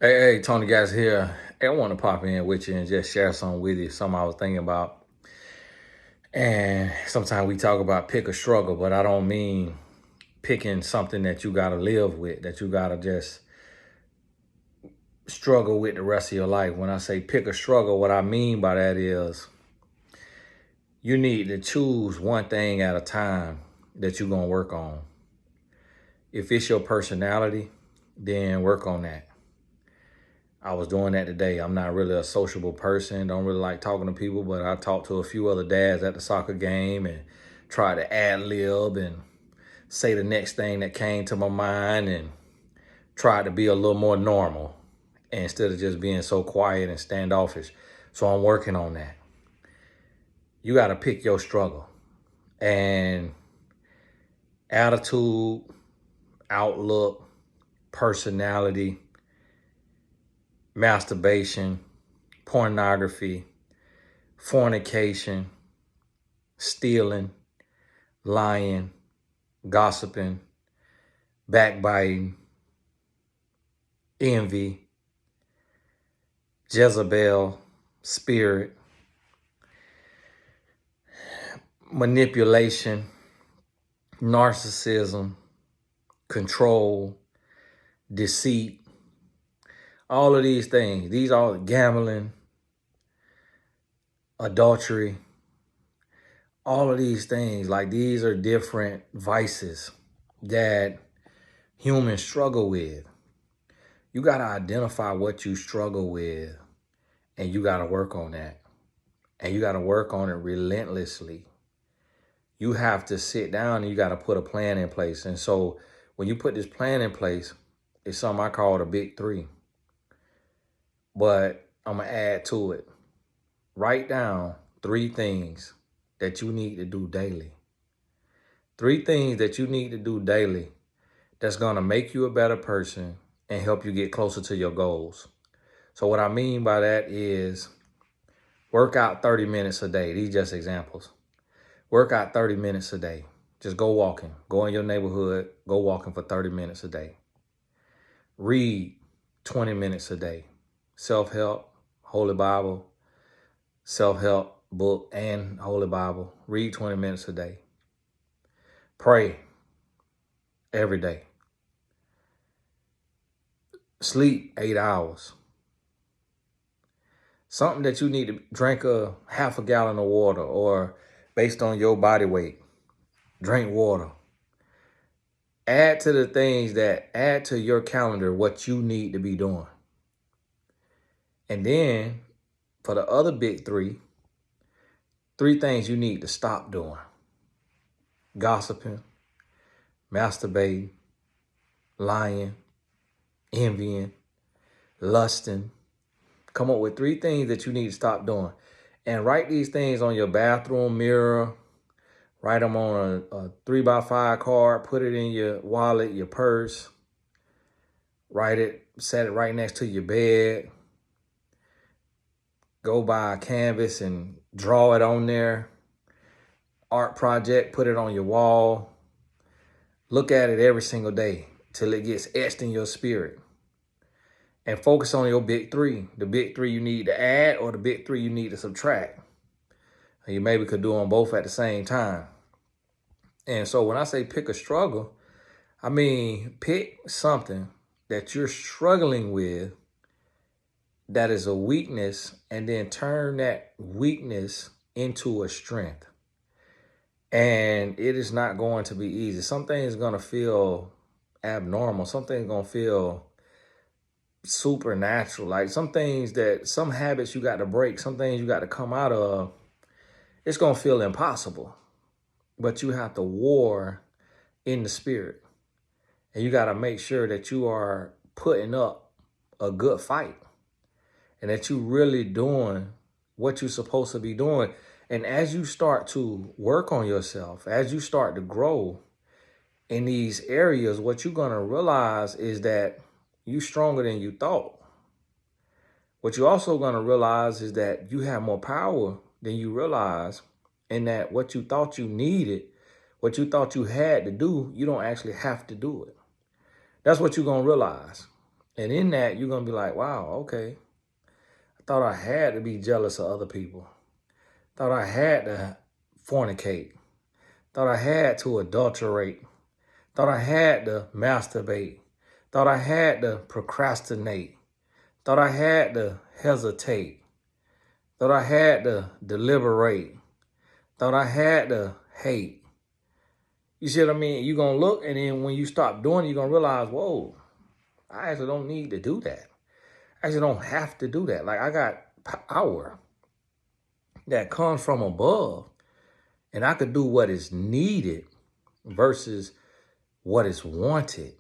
Hey, Tony guys here. Hey, I want to pop in with you and just share something with you, something I was thinking about. And sometimes we talk about pick a struggle, but I don't mean picking something that you got to live with, that you got to just struggle with the rest of your life. When I say pick a struggle, what I mean by that is you need to choose one thing at a time that you're going to work on. If it's your personality, then work on that. I was doing that today. I'm not really a sociable person. Don't really like talking to people, but I talked to a few other dads at the soccer game and tried to ad lib and say the next thing that came to my mind and tried to be a little more normal instead of just being so quiet and standoffish. So I'm working on that. You got to pick your struggle. And attitude, outlook, personality, masturbation, pornography, fornication, stealing, lying, gossiping, backbiting, envy, Jezebel, spirit, manipulation, narcissism, control, deceit, all of these things. These are gambling, adultery, all of these things. Like, these are different vices that humans struggle with. You got to identify what you struggle with, and you got to work on that. And you got to work on it relentlessly. You have to sit down and you got to put a plan in place. And so when you put this plan in place, it's something I call the big three. But I'm going to add to it. Write down 3 things that you need to do daily. 3 things that you need to do daily that's going to make you a better person and help you get closer to your goals. So what I mean by that is work out 30 minutes a day. These just examples. Work out 30 minutes a day. Just go walking. Go in your neighborhood. Go walking for 30 minutes a day. Read 20 minutes a day. Self-help, Holy Bible, self-help book, and Holy Bible. Read 20 minutes a day. Pray every day. Sleep 8 hours. Something that you need to drink a half a gallon of water, or based on your body weight, drink water. Add to the things that add to your calendar what you need to be doing. And then for the other big 3 things you need to stop doing: gossiping, masturbating, lying, envying, lusting. Come up with 3 things that you need to stop doing. And write these things on your bathroom mirror. Write them on a 3x5 card. Put it in your wallet, your purse. Write it, set it right next to your bed. Go buy a canvas and draw it on there. Art project, put it on your wall. Look at it every single day till it gets etched in your spirit. And focus on your big 3. The big 3 you need to add, or the big 3 you need to subtract. And you maybe could do them both at the same time. And so when I say pick a struggle, I mean pick something that you're struggling with that is a weakness, and then turn that weakness into a strength. And it is not going to be easy. Some things are going to feel abnormal. Some things are going to feel supernatural. Like some habits you got to break, some things you got to come out of. It's going to feel impossible. But you have to war in the spirit. And you got to make sure that you are putting up a good fight. And that you really doing what you're supposed to be doing. And as you start to work on yourself, as you start to grow in these areas, what you're going to realize is that you're stronger than you thought. What you're also going to realize is that you have more power than you realize, and that what you thought you needed, what you thought you had to do, you don't actually have to do it. That's what you're going to realize. And in that, you're going to be like, wow, okay. I thought I had to be jealous of other people. Thought I had to fornicate. Thought I had to adulterate. Thought I had to masturbate. Thought I had to procrastinate. Thought I had to hesitate. Thought I had to deliberate. Thought I had to hate. You see what I mean? You're going to look, and then when you stop doing it, you're going to realize, whoa, I actually don't need to do that. I actually don't have to do that. Like, I got power that comes from above, and I could do what is needed versus what is wanted.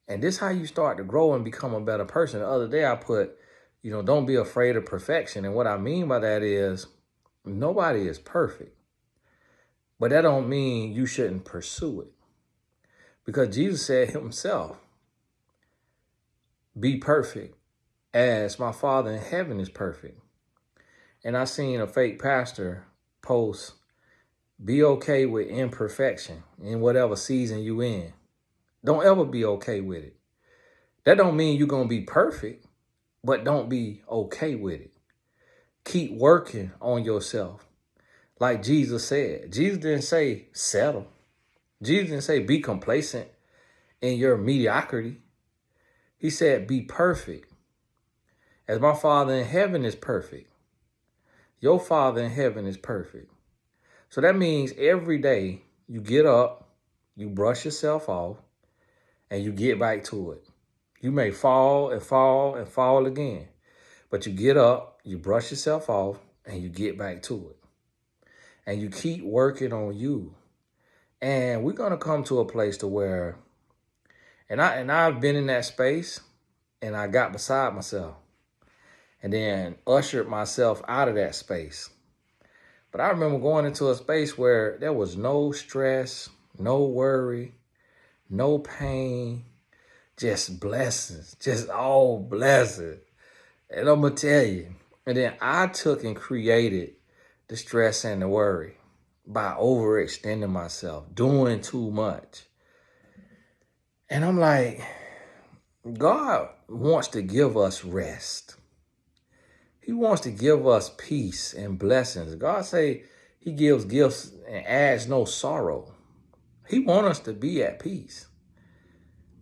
And this is how you start to grow and become a better person. The other day I put, don't be afraid of perfection. And what I mean by that is nobody is perfect. But that don't mean you shouldn't pursue it. Because Jesus said himself, be perfect as my Father in heaven is perfect. And I seen a fake pastor post, be okay with imperfection in whatever season you in. Don't ever be okay with it. That don't mean you're going to be perfect, but don't be okay with it. Keep working on yourself. Like Jesus said. Jesus didn't say settle. Jesus didn't say be complacent in your mediocrity. He said be perfect as my Father in heaven is perfect. Your Father in heaven is perfect. So that means every day you get up, you brush yourself off, and you get back to it. You may fall and fall and fall again, but you get up, you brush yourself off, and you get back to it. And you keep working on you. And we're going to come to a place to where, and I've been in that space, and I got beside myself and then ushered myself out of that space. But I remember going into a space where there was no stress, no worry, no pain, just blessings, just all blessings. And I'm going to tell you, and then I took and created the stress and the worry by overextending myself, doing too much. And I'm like, God wants to give us rest. He wants to give us peace and blessings. God say he gives gifts and adds no sorrow. He wants us to be at peace.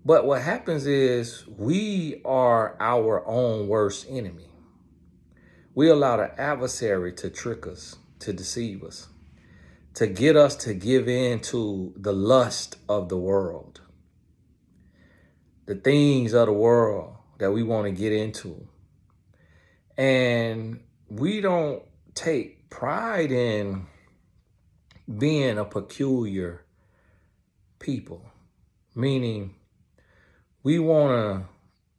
But what happens is we are our own worst enemy. We allow the adversary to trick us, to deceive us, to get us to give in to the lust of the world, the things of the world that we want to get into. And we don't take pride in being a peculiar people, meaning we want to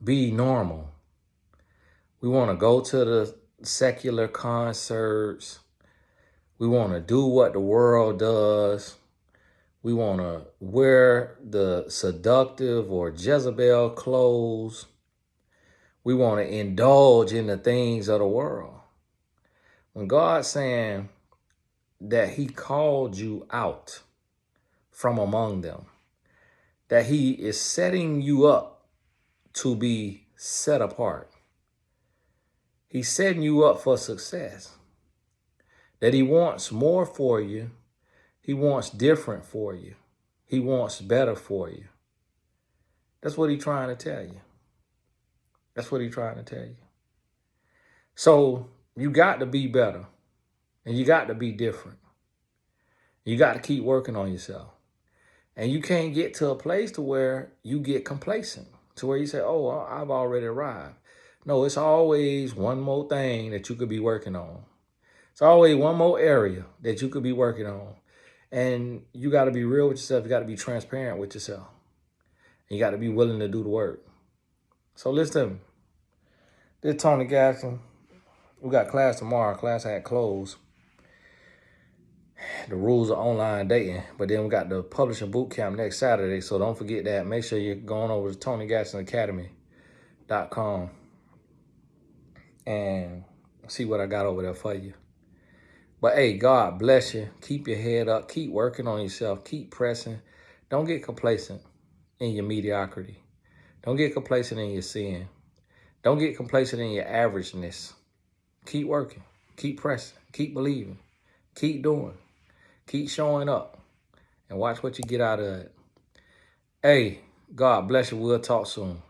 be normal. We want to go to the secular concerts. We want to do what the world does. We want to wear the seductive or Jezebel clothes. We want to indulge in the things of the world. When God's saying that he called you out from among them, that he is setting you up to be set apart. He's setting you up for success. That he wants more for you. He wants different for you. He wants better for you. That's what he's trying to tell you. That's what he's trying to tell you. So you got to be better. And you got to be different. You got to keep working on yourself. And you can't get to a place to where you get complacent, to where you say, oh, I've already arrived. No, it's always one more thing that you could be working on. It's always one more area that you could be working on. And you got to be real with yourself. You got to be transparent with yourself. And you got to be willing to do the work. So listen to me. This is Tony Gaston. We got class tomorrow. Class had closed. The rules of online dating. But then we got the publishing boot camp next Saturday. So don't forget that. Make sure you're going over to TonyGastonAcademy.com and see what I got over there for you. But hey, God bless you. Keep your head up. Keep working on yourself. Keep pressing. Don't get complacent in your mediocrity. Don't get complacent in your sin. Don't get complacent in your averageness. Keep working. Keep pressing. Keep believing. Keep doing. Keep showing up. And watch what you get out of it. Hey, God bless you. We'll talk soon.